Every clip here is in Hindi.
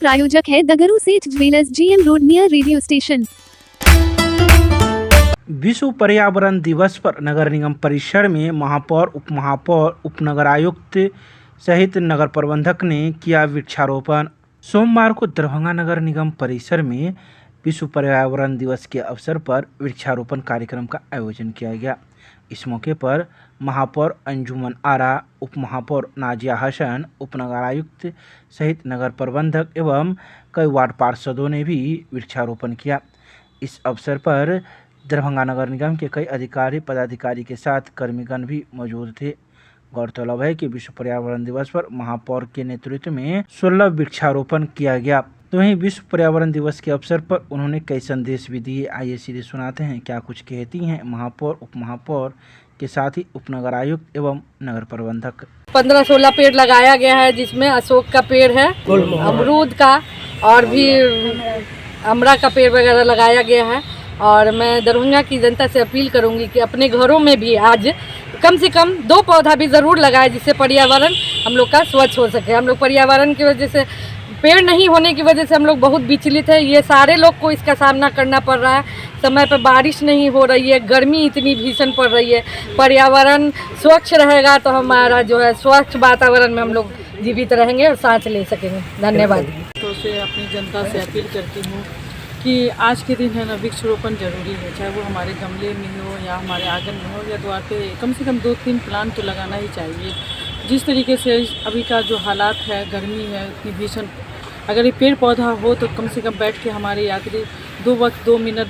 प्रायोजक है दगरू सेठ jewellers, GM road near radio station. विश्व पर्यावरण दिवस पर नगर निगम परिसर में महापौर, उप महापौर, उपनगर आयुक्त सहित नगर प्रबंधक ने किया वृक्षारोपण। सोमवार को दरभंगा नगर निगम परिसर में विश्व पर्यावरण दिवस के अवसर पर वृक्षारोपण कार्यक्रम का आयोजन किया गया। इस मौके पर महापौर अंजुमन आरा, उप महापौर नाजिया हसन, उपनगर आयुक्त सहित नगर प्रबंधक एवं कई वार्ड पार्षदों ने भी वृक्षारोपण किया। इस अवसर पर दरभंगा नगर निगम के कई अधिकारी पदाधिकारी के साथ कर्मीगण भी मौजूद थे। गौरतलब है कि विश्व पर्यावरण दिवस पर महापौर के नेतृत्व में 16 वृक्षारोपण किया गया। तो वहीं विश्व पर्यावरण दिवस के अवसर पर उन्होंने कई संदेश भी दिए। आइए सीधे सुनाते हैं क्या कुछ कहती हैं महापौर, उप महापौर के साथ ही उपनगर आयुक्त एवं नगर प्रबंधक। 15-16 पेड़ लगाया गया है, जिसमें अशोक का पेड़ है, अमरूद का और भी अमरा का पेड़ वगैरह लगाया गया है। और मैं दरभंगा की जनता से अपील करूंगी कि अपने घरों में भी आज कम से कम 2 पौधा भी ज़रूर लगाए, जिससे पर्यावरण हम लोग का स्वच्छ हो सके। हम लोग पर्यावरण की वजह से, पेड़ नहीं होने की वजह से हम लोग बहुत विचलित है। ये सारे लोग को इसका सामना करना पड़ रहा है। समय पर बारिश नहीं हो रही है, गर्मी इतनी भीषण पड़ रही है। पर्यावरण स्वच्छ रहेगा तो हमारा जो है स्वच्छ वातावरण में हम लोग जीवित रहेंगे और सांस ले सकेंगे। धन्यवाद। तो से अपनी जनता से अपील करती हूँ कि आज के दिन है ना, वृक्षारोपण जरूरी है। चाहे वो हमारे गमले में हो या हमारे आंगन में हो या द्वार पे, कम से कम 2-3 प्लांट तो लगाना ही चाहिए। जिस तरीके से अभी का जो हालात है, गर्मी है इतनी भीषण, अगर ये पेड़ पौधा हो तो कम से कम बैठ के हमारे यात्री 2 मिनट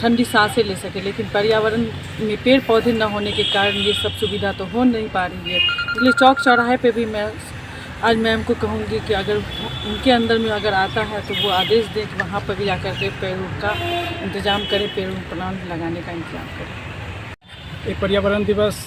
ठंडी सांसें ले सके। लेकिन पर्यावरण में पेड़ पौधे न होने के कारण ये सब सुविधा तो हो नहीं पा रही है। इसलिए चौक चौराहे पे भी मैं आज मैम को कहूँगी कि अगर उनके अंदर में अगर आता है तो वो आदेश दें कि वहाँ पर भी जाकर के पेड़ का इंतजाम करें, पेड़ प्लांट लगाने का इंतजाम करें। ये पर्यावरण दिवस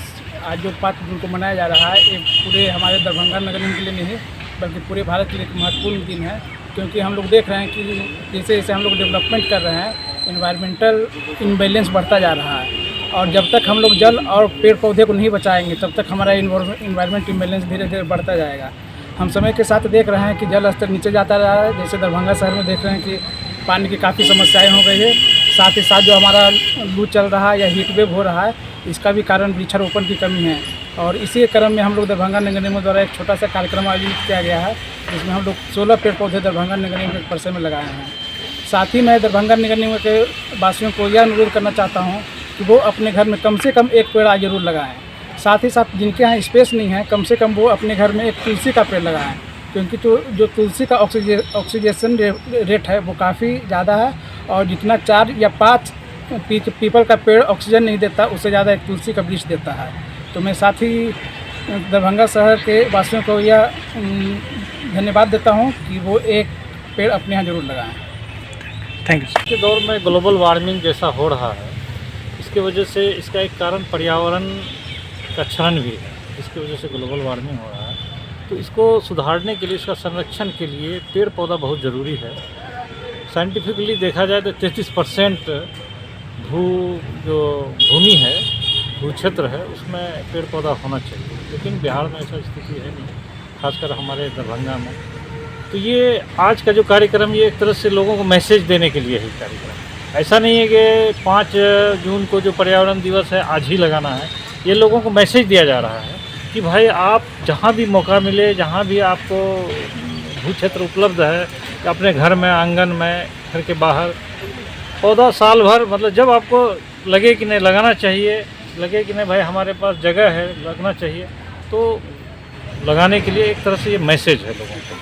आज जो 5 जून को मनाया जा रहा है, ये पूरे हमारे दरभंगा नगर निगम के लिए नहीं है बल्कि पूरे भारत के लिए एक महत्वपूर्ण दिन है। क्योंकि हम लोग देख रहे हैं कि जैसे जैसे हम लोग डेवलपमेंट कर रहे हैं, इन्वायरमेंटल इम्बैलेंस बढ़ता जा रहा है। और जब तक हम लोग जल और पेड़ पौधे को नहीं बचाएंगे तब तक हमारा इन्वायरमेंट इम्बैलेंस धीरे धीरे बढ़ता जाएगा। हम समय के साथ देख रहे हैं कि जल स्तर नीचे जाता रहा है। जैसे दरभंगा शहर में देख रहे हैं कि पानी की काफ़ी समस्याएं हो गई है। साथ ही साथ जो हमारा लू चल रहा है या हीट वेव हो रहा है, इसका भी कारण वृक्षारोपण की कमी है। और इसी क्रम में हम लोग दरभंगा नगर निगम द्वारा एक छोटा सा कार्यक्रम आयोजित किया गया है, जिसमें हम लोग 16 पेड़ पौधे दरभंगा नगर निगम के परिसर में लगाए हैं। साथ ही मैं दरभंगा नगर निगम के वासियों को यह अनुरोध करना चाहता हूँ कि वो अपने घर में कम से कम 1 पेड़ जरूर लगाएं। साथ ही साथ जिनके यहाँ स्पेस नहीं है, कम से कम वो अपने घर में एक तुलसी का पेड़ लगाएं। क्योंकि तो जो तुलसी का ऑक्सीजेशन रेट है वो काफ़ी ज़्यादा है। और जितना 4 या 5 पीपल का पेड़ ऑक्सीजन नहीं देता, उससे ज़्यादा एक तुलसी का वृक्ष देता है। तो मैं साथ ही दरभंगा शहर के वासियों को यह धन्यवाद देता हूँ कि वो 1 पेड़ अपने यहाँ जरूर लगाएं। Thank you. आज के दौर में ग्लोबल वार्मिंग जैसा हो रहा है, इसकी वजह से इसका एक कारण पर्यावरण का क्षरण भी है। इसकी वजह से ग्लोबल वार्मिंग हो रहा है, तो इसको सुधारने के लिए, इसका संरक्षण के लिए पेड़ पौधा बहुत ज़रूरी है। साइंटिफिकली देखा जाए तो 33% भूमि है, भू क्षेत्र है, उसमें पेड़ पौधा होना चाहिए। लेकिन बिहार में ऐसा स्थिति है नहीं, खासकर हमारे दरभंगा में। तो ये आज का जो कार्यक्रम, ये एक तरह से लोगों को मैसेज देने के लिए ही कार्यक्रम। ऐसा नहीं है कि 5 जून को जो पर्यावरण दिवस है आज ही लगाना है। ये लोगों को मैसेज दिया जा रहा है कि भाई आप जहाँ भी मौका मिले, जहाँ भी आपको भू क्षेत्र उपलब्ध है, अपने घर में, आंगन में, घर के बाहर पौधा साल भर, मतलब जब आपको लगे कि नहीं लगाना चाहिए, लगे कि नहीं भाई हमारे पास जगह है, लगना चाहिए, तो लगाने के लिए एक तरह से ये मैसेज है लोगों को।